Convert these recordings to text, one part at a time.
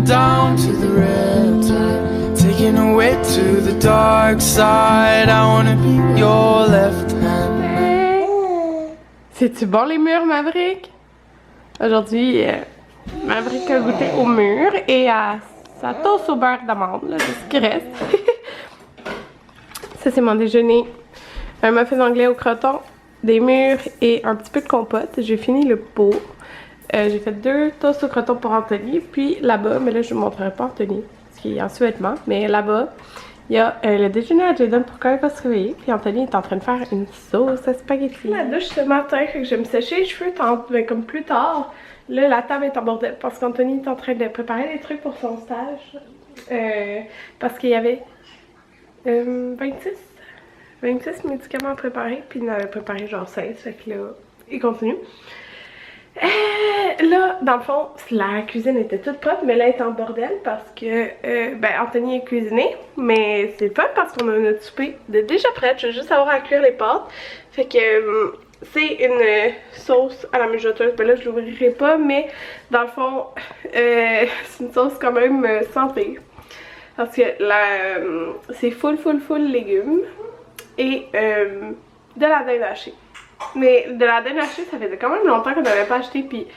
down to the red tide, taking away to the dark side. I wanna be your left hand. Hey. C'est-tu bon les murs, Maverick? Aujourd'hui, Maverick a goûté au mur et à sa toast au beurre d'amande, là, c'est ce qui reste. Ça, c'est mon déjeuner. Un muffin anglais au croton, des mûres et un petit peu de compote. J'ai fini le pot. J'ai fait 2 toasts au croton pour Anthony. Puis là-bas, mais là je ne vous montrerai pas Anthony, parce qu'il est en sous-vêtements. Mais là-bas, il y a le déjeuner à Jaden pour quand il va se réveiller. Puis Anthony est en train de faire une sauce à spaghetti. La douche ce matin, fait que je vais me sécher les cheveux comme plus tard. Là, la table est en bordel parce qu'Anthony est en train de préparer des trucs pour son stage. Parce qu'il y avait 26 médicaments à préparer, puis il en avait préparé genre 16, fait que là, il continue. Là, dans le fond, la cuisine était toute propre, mais là, elle est en bordel parce que, ben, Anthony est cuisiné, mais c'est pas parce qu'on a notre souper déjà prête, je vais juste avoir à cuire les pâtes. Fait que, c'est une sauce à la mijoteuse, ben là, je l'ouvrirai pas, mais dans le fond, c'est une sauce quand même santé. Parce que c'est full légumes. Et de la dinde hachée. Mais de la dinde hachée, ça faisait quand même longtemps qu'on n'avait pas acheté. Puis,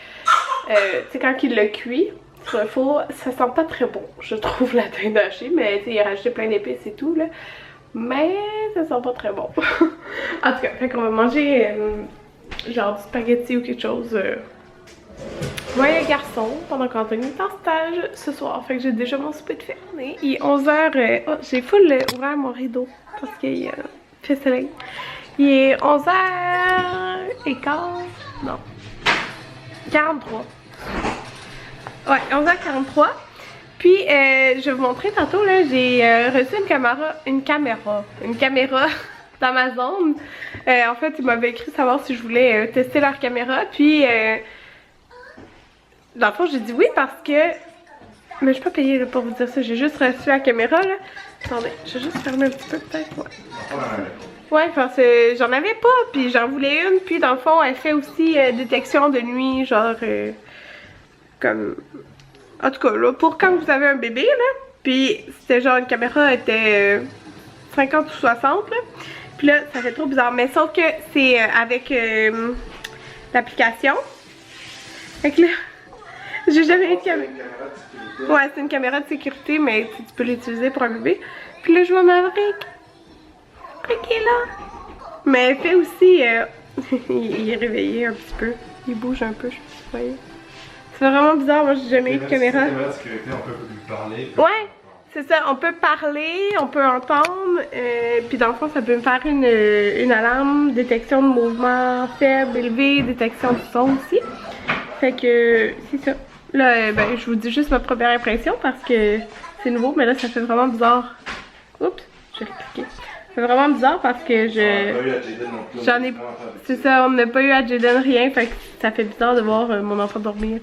tu sais, quand il l'a cuit sur le four, ça sent pas très bon, je trouve, la dinde hachée. Mais tu sais, il a rajouté plein d'épices et tout, là. Mais ça sent pas très bon. En tout cas, fait qu'on va manger genre du spaghetti ou quelque chose. Ouais, garçon, pendant qu'Anthony est en stage ce soir. Fait que j'ai déjà mon souper de fermé. Il est 11h. Oh, j'ai full ouvert mon rideau parce qu'il fait soleil. Il est 11h15. Non. 43. Ouais, 11h43. Puis, je vais vous montrer tantôt, là, j'ai reçu une caméra d'Amazon. En fait, ils m'avaient écrit savoir si je voulais tester leur caméra. Puis, dans le fond, j'ai dit oui parce que... Mais je peux pas payer là, pour vous dire ça. J'ai juste reçu la caméra, là. Attendez, je vais juste fermer un petit peu, peut-être. Ouais, parce que j'en avais pas, puis j'en voulais une. Puis, dans le fond, elle fait aussi détection de nuit, genre... comme... En tout cas, là, pour quand vous avez un bébé, là. Puis, c'était genre, une caméra était 50 ou 60, là. Puis là, ça fait trop bizarre. Mais sauf que c'est avec l'application. Fait que là... J'ai jamais eu de caméra. Ouais, c'est une caméra de sécurité, mais tu peux l'utiliser pour un bébé. Puis là, je vois Maverick. Maverick est là. Mais elle fait aussi... il est réveillé un petit peu. Il bouge un peu, je sais pas si vous voyez. C'est vraiment bizarre, moi j'ai jamais eu de caméra. Caméra de sécurité, on peut lui parler. Ouais, c'est ça, on peut parler, on peut entendre. Puis dans le fond, ça peut me faire une alarme, détection de mouvement faible, élevé, détection de son aussi. Fait que c'est ça. Là, ben, je vous dis juste ma première impression parce que c'est nouveau, mais là, ça fait vraiment bizarre. Oups, j'ai cliqué. Ça fait vraiment bizarre parce que j'en ai... C'est ça, on n'a pas eu à Jaden rien, fait que ça fait bizarre de voir mon enfant dormir.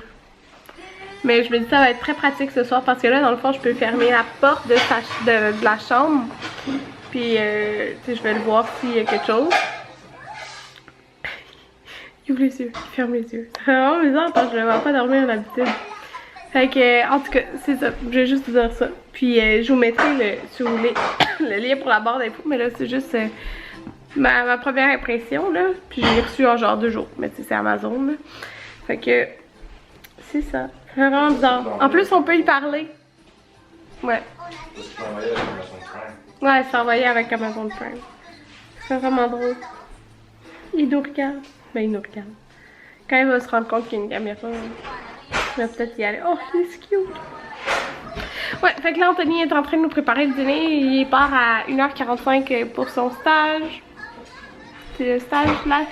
Mais je me dis ça va être très pratique ce soir parce que là, dans le fond, je peux fermer la porte de la chambre. Puis, tu sais, je vais le voir s'il y a quelque chose. Il ouvre les yeux, il ferme les yeux. C'est vraiment bizarre parce que je ne vais pas dormir d'habitude. Fait que, en tout cas, c'est ça. Je vais juste vous dire ça. Puis, je vous mettrai, si vous voulez, le lien pour la barre d'infos. Mais là, c'est juste ma première impression, là. Puis, j'ai reçu en genre 2 jours. Mais tu sais, c'est Amazon, là. Fait que, c'est ça. C'est vraiment bizarre. En plus, on peut y parler. Ouais. Ouais, c'est envoyé avec Amazon Prime. C'est vraiment drôle. Il nous regarde. Ben, il nous regarde. Quand il va se rendre compte qu'il y a une caméra, il va peut-être y aller. Oh, c'est cute! Ouais, fait que là, Anthony est en train de nous préparer le dîner. Il part à 1h45 pour son stage. C'est le stage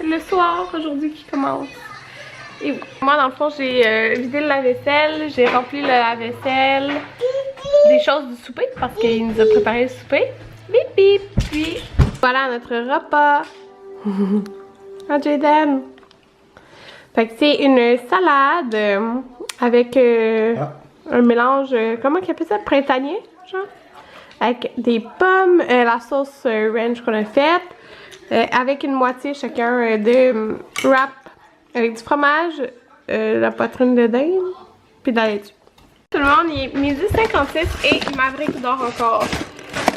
le soir aujourd'hui qui commence. Et oui. Moi, dans le fond, j'ai vidé le lave-vaisselle, j'ai rempli le lave-vaisselle, des choses du souper parce qu'il nous a préparé le souper. Bip bip! Puis voilà notre repas. Ah, Jaden! Fait que c'est une salade avec un mélange, comment qu'il appelle ça? Printanier, genre? Avec des pommes, la sauce ranch qu'on a faite, avec une moitié chacun de wrap avec du fromage, la poitrine de dinde, puis de la laitue. Tout le monde, il est 12h56 et Maverick dort encore.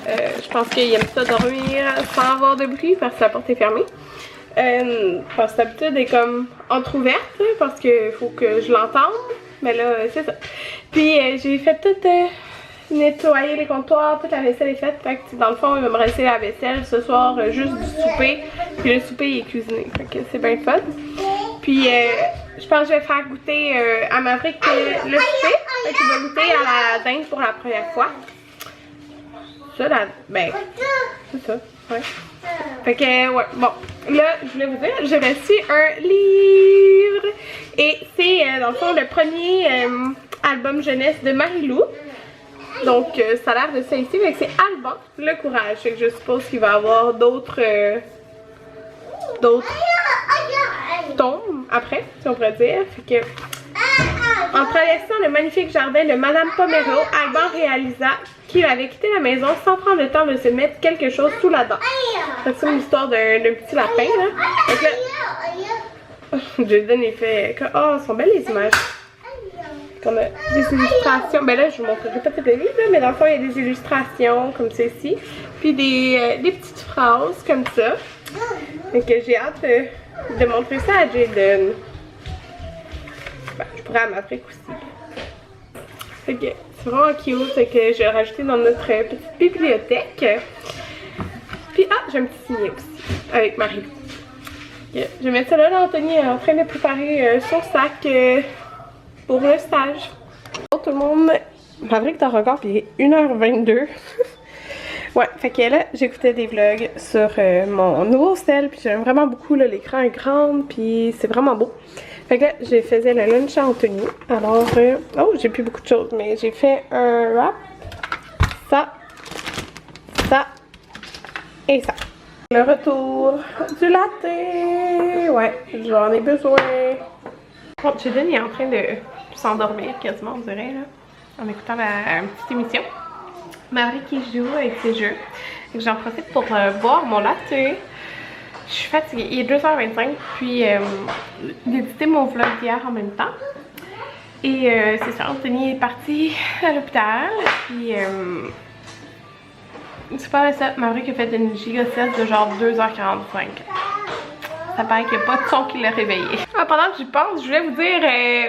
Je pense qu'il aime ça dormir sans avoir de bruit parce que la porte est fermée. Parce que d'habitude elle est comme entrouverte parce qu'il faut que je l'entende. Mais là, c'est ça. Puis j'ai fait tout nettoyer les comptoirs, toute la vaisselle est faite. Fait que dans le fond, il va me rester la vaisselle ce soir, juste du souper. Puis le souper il est cuisiné. Fait que c'est bien fun. Puis je pense que je vais faire goûter à Maverick le souper. Fait qu'il va goûter à la dinde pour la première fois. Ça, ben, c'est ça, ouais. Fait que, ouais, bon, là, je voulais vous dire, j'ai reçu un livre. Et c'est, dans le fond, le premier album jeunesse de Marie-Lou. Donc, ça a l'air de ça ici, mais c'est Alban, le courage. Fait que je suppose qu'il va y avoir d'autres tomes après, si on pourrait dire. Fait que, en traversant le magnifique jardin de Madame Pomerleau, Alban réalisa qu'il avait quitté la maison sans prendre le temps de se mettre quelque chose sous la dent. C'est une histoire d'un petit lapin, là. Donc là, Jaden, il fait... Oh, sont belles les images. Comme des illustrations. Ben là, je vous montrerai pas toutes les livres, mais dans le fond, il y a des illustrations comme ceci. Puis des petites phrases comme ça. Donc j'ai hâte de montrer ça à Jaden. Ben, je pourrais à Maverick aussi. Fait que c'est vraiment cute, fait que je vais rajouter dans notre petite bibliothèque. Puis j'ai un petit signet aussi avec Marie. Je vais mettre ça là, Anthony est en train de préparer son sac pour le stage. Bon, tout le monde, Maverick dort encore puis il est 1h22. Ouais, fait que là, j'écoutais des vlogs sur mon nouveau sel, puis j'aime vraiment beaucoup, l'écran est grand, puis c'est vraiment beau. Fait que là, j'ai fait le lunch à Anthony. Alors, oh, j'ai plus beaucoup de choses, mais j'ai fait un wrap, ça et ça. Le retour du latte, ouais, j'en ai besoin. Bon, Jaden est en train de s'endormir quasiment, on dirait, là, en écoutant une petite émission. Maverick qui joue avec ses jeux. J'en profite pour boire mon latte. Je suis fatiguée. Il est 2h25. Puis d'éditer mon vlog d'hier en même temps. Et c'est ça, Anthony est parti à l'hôpital. Puis c'est pas ça. Maverick a fait une giga-sieste de genre 2h45. Ça paraît qu'il n'y a pas de son qui l'a réveillé. Pendant que j'y pense, je voulais vous dire,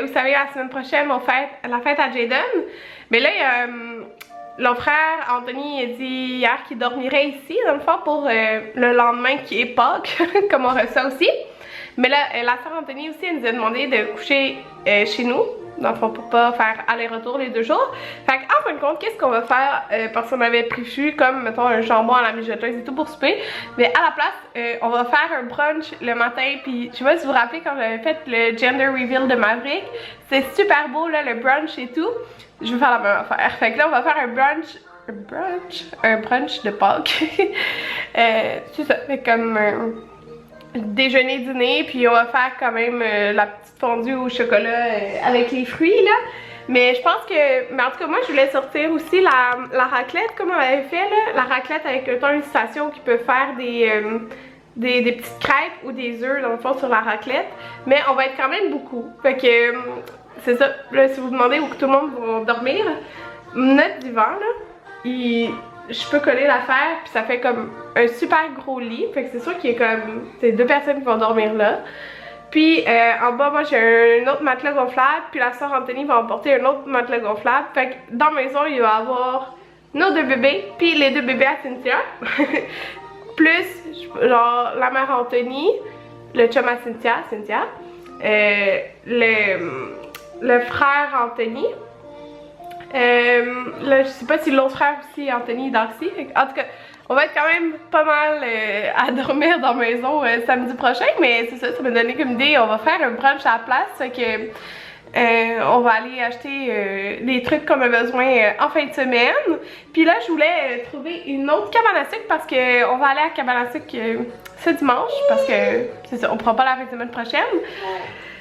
vous savez, la semaine prochaine, la fête à Jaden. Mais là, il y a le frère, Anthony, a dit hier qu'il dormirait ici, dans le fond, pour le lendemain qui est Pâques, comme on reçoit aussi. Mais là, la soeur Anthony aussi, elle nous a demandé de coucher chez nous, dans le fond, pour pas faire aller-retour les 2 jours. Fait qu'en fin de compte, qu'est-ce qu'on va faire, parce qu'on avait prévu comme, mettons, un jambon à la mijoteuse et tout pour souper. Mais à la place, on va faire un brunch le matin, puis je sais pas si vous vous rappelez quand j'avais fait le gender reveal de Maverick, c'est super beau, là, le brunch et tout. Je vais faire la même affaire. Fait que là, on va faire un brunch de Pâques. C'est ça, fait comme déjeuner, dîner, puis on va faire quand même la petite fondue au chocolat avec les fruits, là. Mais je pense que, mais en tout cas, moi, je voulais sortir aussi la raclette, comme on avait fait, là. La raclette avec le temps une station qui peut faire des petites crêpes ou des œufs, dans le fond, sur la raclette. Mais on va être quand même beaucoup. Fait que... c'est ça, là, si vous demandez où que tout le monde va dormir, notre divan, là, je peux coller l'affaire, puis ça fait comme un super gros lit. Fait que c'est sûr qu'il y a comme, c'est 2 personnes qui vont dormir là. Puis en bas, moi j'ai un autre matelas gonflable, puis la soeur Anthony va emporter un autre matelas gonflable. Fait que dans la maison, il va y avoir nos 2 bébés, puis les 2 bébés à Cynthia. Plus, genre, la mère Anthony, le chum à Cynthia, le frère Anthony. Là, je sais pas si l'autre frère aussi, Anthony, est Darcy. En tout cas, on va être quand même pas mal à dormir dans la maison samedi prochain. Mais c'est ça, ça m'a donné comme idée. On va faire un brunch à la place. Fait que on va aller acheter des trucs qu'on a besoin en fin de semaine. Puis là, je voulais trouver une autre cabane à sucre parce qu'on va aller à la cabane à sucre ce dimanche. Parce que c'est ça, on prend pas la fin de semaine prochaine.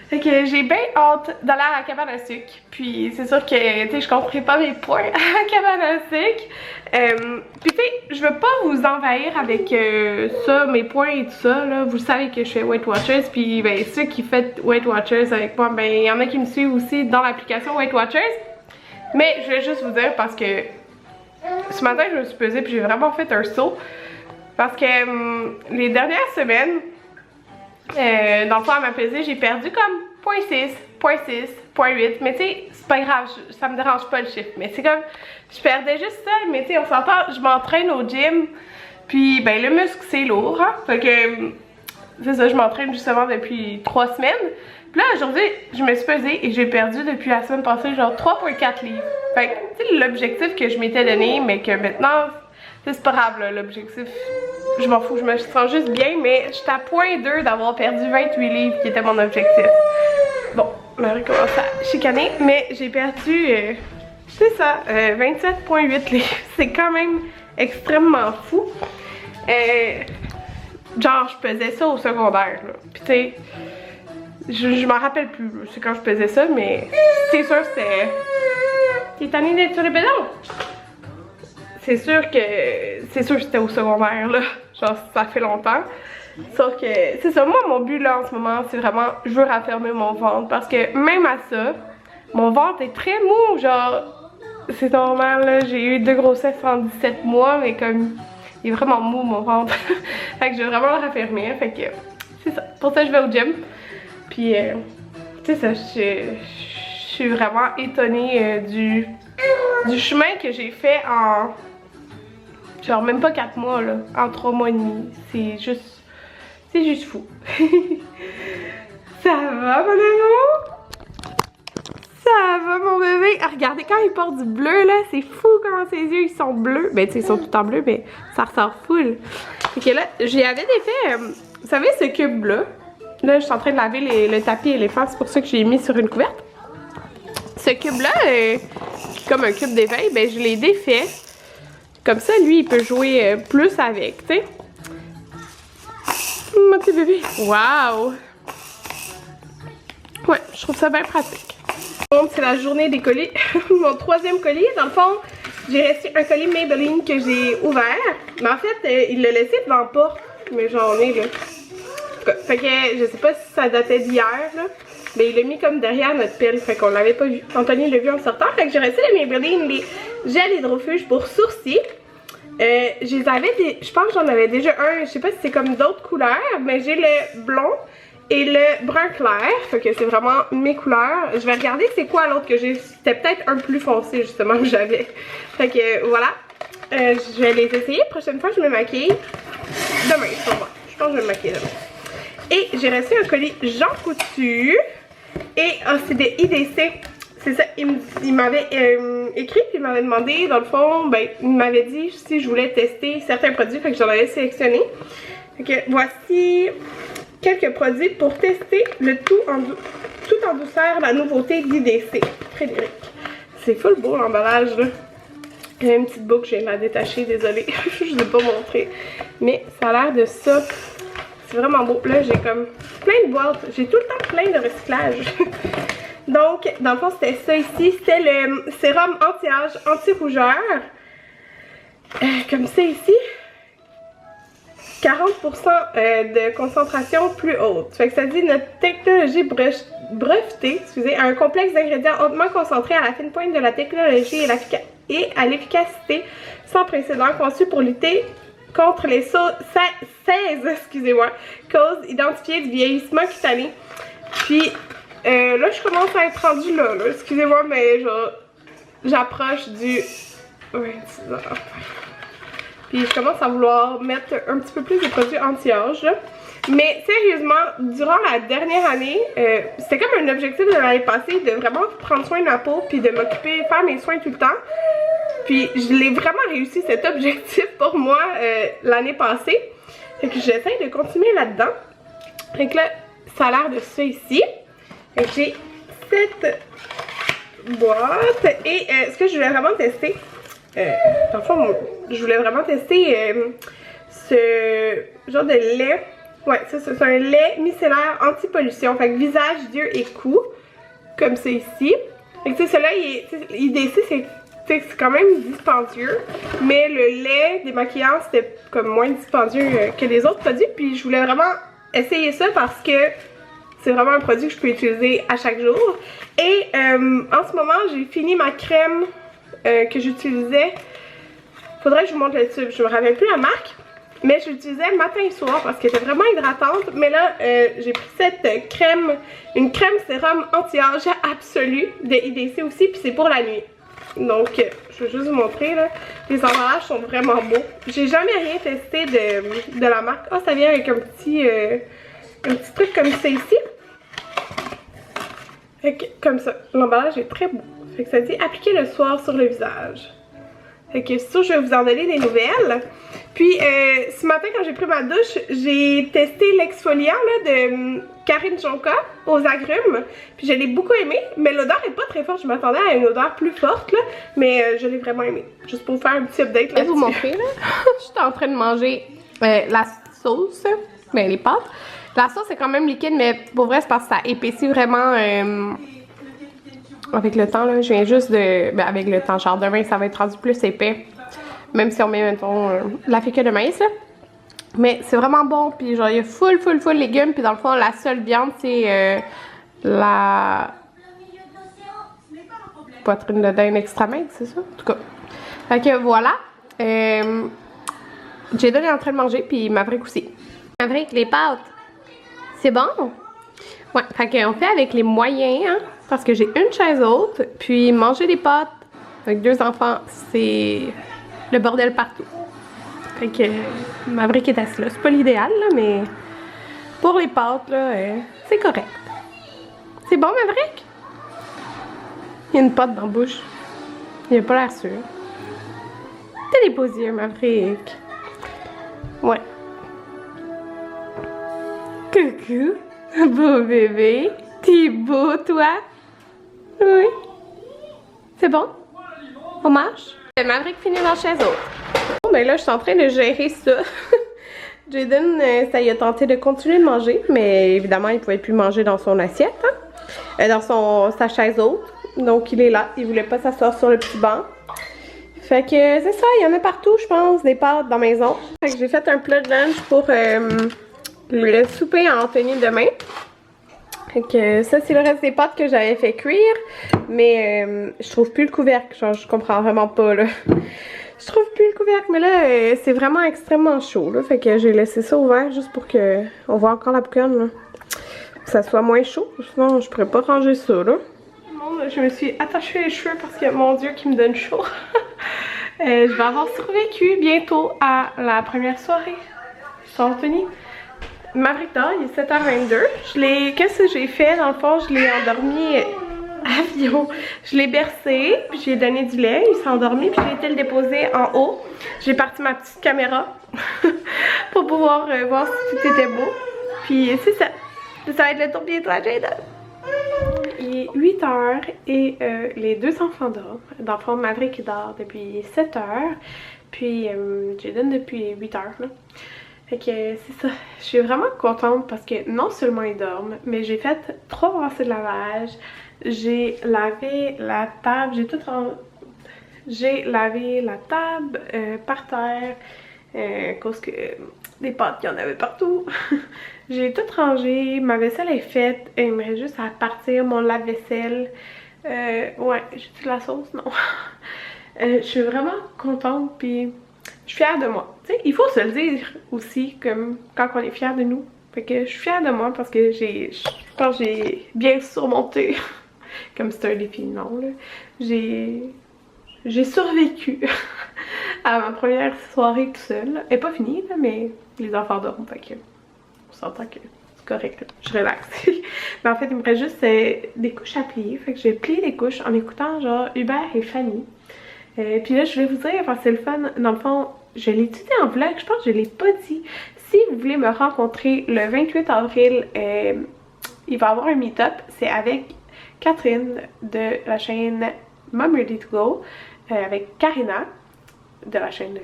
Fait que j'ai bien hâte d'aller à la cabane à sucre. Puis c'est sûr que, tu sais, je compterai pas mes points à la cabane à sucre. Puis tu sais, je veux pas vous envahir avec ça, mes points et tout ça, là. Vous savez que je fais Weight Watchers. Puis ben, ceux qui font Weight Watchers avec moi, ben il y en a qui me suivent aussi dans l'application Weight Watchers. Mais je voulais juste vous dire parce que ce matin je me suis pesée puis j'ai vraiment fait un saut. Parce que les dernières semaines, dans le fond à ma pesée, j'ai perdu comme 0.6, 0.6, 0.8. Mais tu sais, c'est pas grave, ça me dérange pas le chiffre. Mais c'est comme, je perdais juste ça. Mais tu sais, on s'entend, je m'entraîne au gym. Puis ben le muscle c'est lourd, hein. Fait que c'est ça, je m'entraîne justement depuis 3 semaines. Puis là aujourd'hui, je me suis pesée et j'ai perdu depuis la semaine passée genre 3,4 livres. Fait que tu sais l'objectif que je m'étais donné, mais que maintenant, c'est pas grave l'objectif. Je m'en fous, je me sens juste bien, mais j'étais à 0.2 d'avoir perdu 28 livres qui était mon objectif. Bon, Marie commence à chicaner, mais j'ai perdu, c'est ça, 27,8 livres. C'est quand même extrêmement fou. Genre, je pesais ça au secondaire, là. Puis tu sais, je m'en rappelle plus, c'est quand je pesais ça, mais c'est sûr que c'était... T'es tanné d'être sur les pédales? C'est sûr que c'était au secondaire, là. Genre, ça fait longtemps. Sauf que, c'est ça, moi, mon but, là, en ce moment, c'est vraiment, je veux raffermir mon ventre. Parce que, même à ça, mon ventre est très mou, genre, c'est normal, là. J'ai eu 2 grossesses en 17 mois, mais comme, il est vraiment mou, mon ventre. Fait que je veux vraiment le raffermir. Fait que, c'est ça. Pour ça, je vais au gym. Puis, c'est ça, je suis vraiment étonnée du chemin que j'ai fait en... genre même pas 4 mois là, en 3 mois et demi. C'est juste fou. Ça va mon amour? Ça va mon bébé? Ah, regardez quand il porte du bleu là, c'est fou comment ses yeux ils sont bleus. Ben tu sais ils sont tout en bleu mais ça ressort full. Et que là, j'y avais défait, vous savez ce cube là? Là je suis en train de laver le tapis éléphant, c'est pour ça que j'ai mis sur une couverte. Ce cube là, qui est comme un cube d'éveil, ben je l'ai défait. Comme ça, lui, il peut jouer plus avec, tu sais. Mon petit bébé. Waouh! Ouais, je trouve ça bien pratique. Donc, c'est la journée des colis. Mon 3e colis. Dans le fond, j'ai reçu un colis Maybelline que j'ai ouvert. Mais en fait, il l'a laissé devant la porte. Mais j'en ai, là. Fait que, je sais pas si ça datait d'hier, là. Mais il l'a mis comme derrière notre pile, fait qu'on l'avait pas vu. Anthony l'a vu en sortant. Fait que j'ai reçu les Maybelline, les gels hydrofuge pour sourcils. Je pense que j'en avais déjà un, je sais pas si c'est comme d'autres couleurs, mais j'ai le blond et le brun clair. Fait que c'est vraiment mes couleurs. Je vais regarder c'est quoi l'autre que j'ai. C'était peut-être un plus foncé justement que j'avais. Fait que voilà. Je vais les essayer. Prochaine fois je me maquille. Demain, je pense que je vais me maquiller demain. Et j'ai reçu un colis Jean Coutu. Et c'est des IDC. C'est ça, il m'avait écrit puis il m'avait demandé, dans le fond, ben, il m'avait dit si je voulais tester certains produits, fait que j'en avais sélectionné. Fait que voici quelques produits pour tester le tout en douceur, la nouveauté d'IDC. Frédéric. C'est full beau l'emballage là. Il y a une petite boucle, je viens de la détacher, désolée, je ne l'ai pas montré. Mais ça a l'air de ça. C'est vraiment beau. Là, j'ai comme plein de boîtes. J'ai tout le temps plein de recyclage. Donc, dans le fond, c'était ça ici. C'était le sérum anti-âge, anti-rougeur. Comme ça ici. 40% de concentration plus haute. Fait que ça dit notre technologie brevetée, excusez, un complexe d'ingrédients hautement concentrés à la fine pointe de la technologie et à l'efficacité sans précédent conçu pour lutter contre les 16 causes identifiées du vieillissement cutané. Puis là je commence à être rendue là. Excusez-moi mais j'approche du 26 ans. Puis je commence à vouloir mettre un petit peu plus de produits anti-âge. Mais sérieusement, durant la dernière année, c'était comme un objectif de l'année passée de vraiment prendre soin de ma peau puis de m'occuper, faire mes soins tout le temps. Puis je l'ai vraiment réussi cet objectif pour moi l'année passée. Fait que j'essaie de continuer là-dedans. Fait que là, ça a l'air de ça ici. Fait que j'ai cette boîte. Et ce que je voulais vraiment tester, dans le fond, je voulais vraiment tester ce genre de lait. Ouais, ça c'est un lait micellaire anti-pollution. Fait que visage, yeux et cou. Comme ça ici. Fait que tu sais, celui-là, IDC, c'est quand même dispendieux. Mais le lait démaquillant, c'était comme moins dispendieux que les autres produits. Puis je voulais vraiment essayer ça parce que C'est vraiment un produit que je peux utiliser à chaque jour. Et en ce moment, j'ai fini ma crème que j'utilisais. Faudrait que je vous montre le tube, je me rappelle plus la marque. Mais je l'utilisais matin et soir parce qu'elle était vraiment hydratante. Mais là, j'ai pris cette crème, une crème sérum anti-âge absolue de IDC aussi. Puis c'est pour la nuit. Donc, je vais juste vous montrer là. Les emballages sont vraiment beaux. J'ai jamais rien testé de la marque. Ah, ça vient avec un petit truc comme ça ici. Fait que, comme ça, l'emballage est très beau. Fait que ça dit appliquer le soir sur le visage. Fait que c'est sûr, je vais vous en donner des nouvelles. Puis, ce matin, quand j'ai pris ma douche, j'ai testé l'exfoliant là, de Karine Jonka aux agrumes. Puis, je l'ai beaucoup aimé, mais l'odeur est pas très forte. Je m'attendais à une odeur plus forte, là, mais je l'ai vraiment aimé. Juste pour vous faire un petit update là. Je vais vous montrer, là. Je suis en train de manger la sauce, ben les pâtes. La sauce est quand même liquide, mais pour vrai, c'est parce que ça épaissit vraiment avec le temps, là. Je viens juste de... Ben, avec le temps, genre demain, ça va être rendu plus épais. Même si on met, mettons, la fécule de maïs, là. Mais c'est vraiment bon, puis genre, il y a full légumes, puis dans le fond, la seule viande, c'est la poitrine de dinde extra maigre, c'est ça? En tout cas. Fait que voilà. Jaden est en train de manger, puis Maverick aussi. Maverick, les pâtes, c'est bon? Ouais, fait qu'on fait avec les moyens, hein, parce que j'ai une chaise haute, puis manger des pâtes avec 2 enfants, c'est le bordel partout. Fait que Maverick est assis là. C'est pas l'idéal, là, mais pour les pâtes, là, c'est correct. C'est bon, Maverick? Il y a une pâte dans la bouche. Il a pas l'air sûr. T'as des beaux yeux, Maverick. Ouais. Coucou, beau bébé. T'es beau, toi? Oui. C'est bon? On marche? Maverick finit dans la chaise haute. Bon, ben là, je suis en train de gérer ça. Jaden, ça y a tenté de continuer de manger, mais évidemment, il pouvait plus manger dans son assiette, hein? Dans sa chaise haute. Donc, il est là. Il voulait pas s'asseoir sur le petit banc. Fait que c'est ça, il y en a partout, je pense, des pâtes dans la maison. Fait que j'ai fait un plat de lunch pour le souper à Anthony demain. Fait que ça, c'est le reste des pâtes que j'avais fait cuire. Mais je trouve plus le couvercle. Genre, je comprends vraiment pas, là. Je trouve plus le couvercle, mais là, c'est vraiment extrêmement chaud, là. Fait que j'ai laissé ça ouvert juste pour que on voit encore la boucane, là. Que ça soit moins chaud. Sinon, je pourrais pas ranger ça, là. Je me suis attachée les cheveux parce que, mon Dieu, qui me donne chaud. Je vais avoir survécu bientôt à la première soirée sur Anthony. Maverick dort, il est 7h22. Qu'est-ce que j'ai fait? Dans le fond, je l'ai endormi avion. Je l'ai bercé, puis j'ai donné du lait. Il s'est endormi, puis j'ai été le déposer en haut. J'ai parti ma petite caméra pour pouvoir voir si tout était beau. Puis c'est ça. Ça va être le tour bientôt à Jaden. Il est 8h et les 2 enfants dorment. Dans le fond, Maverick dort depuis 7h. Puis Jaden depuis 8h. Là. Fait que c'est ça. Je suis vraiment contente parce que non seulement ils dorment, mais j'ai fait 3 brassées de lavage. J'ai lavé la table. J'ai lavé la table par terre. À cause que des pâtes, il y en avait partout. J'ai tout rangé, ma vaisselle est faite, il me reste juste à partir mon lave-vaisselle. Ouais, j'ai-tu de la sauce? Non. Je suis vraiment contente, puis je suis fière de moi. Tu sais, il faut se le dire aussi, comme quand on est fier de nous. Fait que je suis fière de moi parce que je pense que j'ai bien surmonté, comme c'est un défi, non, là. J'ai survécu à ma première soirée tout seul. Elle n'est pas finie, là, mais les enfants dorment, fait que on s'entend que c'est correct, là. Je relaxe. Mais en fait, il me reste juste des couches à plier, fait que j'ai plié les couches en écoutant genre Hubert et Fanny. Puis là, je vais vous dire, parce que c'est le fun, dans le fond, je l'ai dit en vlog, je pense que je l'ai pas dit. Si vous voulez me rencontrer le 28 avril, il va y avoir un meet-up, c'est avec Catherine de la chaîne Mom Ready to Go, avec Karina de la chaîne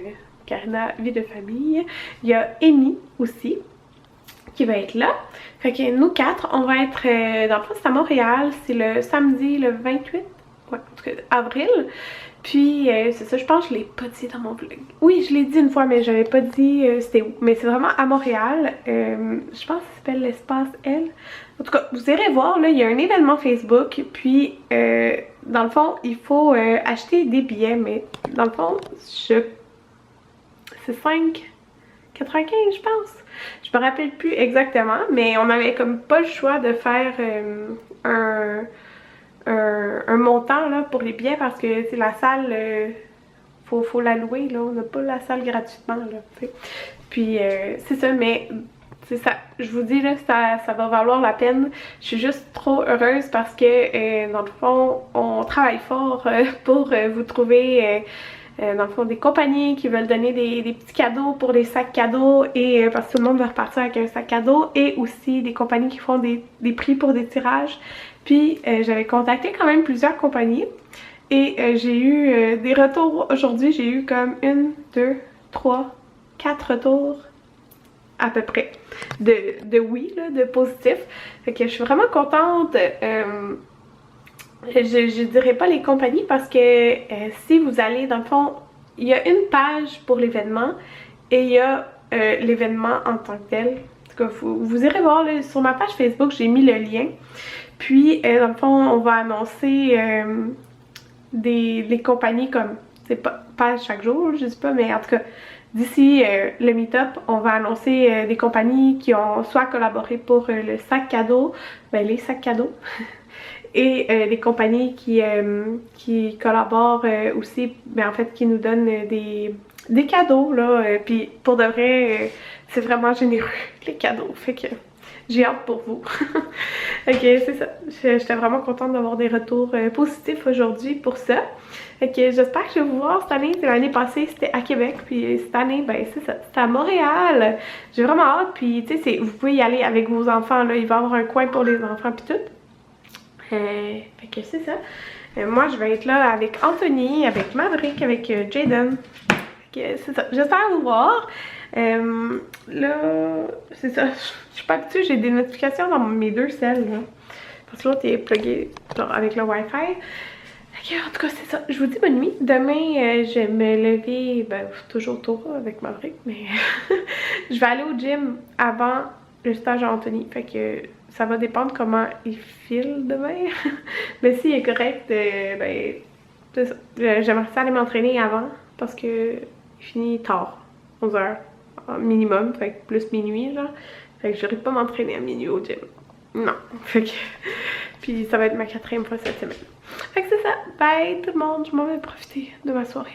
Karina Vie de Famille. Il y a Amy aussi qui va être là. Fait que nous 4, on va être dans le fond, c'est à Montréal, c'est le samedi le 28. ouais, en tout cas avril. Puis c'est ça, je pense que je l'ai pas dit dans mon vlog. Oui, je l'ai dit une fois, mais j'avais pas dit c'était où. Mais c'est vraiment à Montréal. Je pense que ça s'appelle l'Espace L. En tout cas, vous irez voir, là, il y a un événement Facebook. Puis, dans le fond, il faut acheter des billets. Mais dans le fond, c'est 5,95 je pense. Je me rappelle plus exactement. Mais on avait comme pas le choix de faire un montant là, pour les billets parce que c'est la salle, faut la louer là, on n'a pas la salle gratuitement là, t'sais. Puis c'est ça, mais c'est ça, je vous dis là, ça va valoir la peine. Je suis juste trop heureuse parce que dans le fond, on travaille fort pour vous trouver dans le fond des compagnies qui veulent donner des petits cadeaux pour des sacs cadeaux et parce que tout le monde va repartir avec un sac cadeau, et aussi des compagnies qui font des prix pour des tirages. Puis j'avais contacté quand même plusieurs compagnies et j'ai eu des retours aujourd'hui. J'ai eu comme 1, 2, 3, 4 retours à peu près de oui, là, de positif. Fait que je suis vraiment contente. Je dirais pas les compagnies parce que si vous allez, dans le fond, il y a une page pour l'événement et il y a l'événement en tant que tel. En tout cas, vous irez voir là, sur ma page Facebook, j'ai mis le lien. Puis, dans le fond, on va annoncer des compagnies comme, c'est pas chaque jour, je sais pas, mais en tout cas, d'ici le meet-up, on va annoncer des compagnies qui ont soit collaboré pour le sac cadeau, ben les sacs cadeaux, et des compagnies qui collaborent aussi, ben en fait, qui nous donnent des cadeaux, là, puis pour de vrai, c'est vraiment généreux, les cadeaux, fait que j'ai hâte pour vous. Ok, c'est ça. J'étais vraiment contente d'avoir des retours positifs aujourd'hui pour ça. Ok, j'espère que je vais vous voir cette année. L'année passée, c'était à Québec. Puis cette année, ben c'est ça. C'était à Montréal. J'ai vraiment hâte. Puis tu sais, vous pouvez y aller avec vos enfants. Là. Il va y avoir un coin pour les enfants puis tout. Fait que c'est ça. Moi, je vais être là avec Anthony, avec Maverick, avec Jaden. C'est ça. J'espère vous voir. Là, c'est ça. Je suis pas habituée, j'ai des notifications dans mes deux celles. Là. Parce que l'autre est plugué genre, avec le Wi-Fi. Ok, en tout cas, c'est ça. Je vous dis bonne nuit. Demain, je vais me lever, ben, toujours tôt avec Maverick, mais je vais aller au gym avant le stage à Anthony. Fait que ça va dépendre comment il file demain. Mais s'il est correct, ben, c'est ça. J'aimerais ça aller m'entraîner avant parce que il finit tard, 11h minimum, fait que plus minuit, genre. Fait que j'aurais pas m'entraîner à minuit au gym. Non. Fait que... Puis ça va être ma 4e fois cette semaine. Fait que c'est ça. Bye tout le monde. Je m'en vais profiter de ma soirée.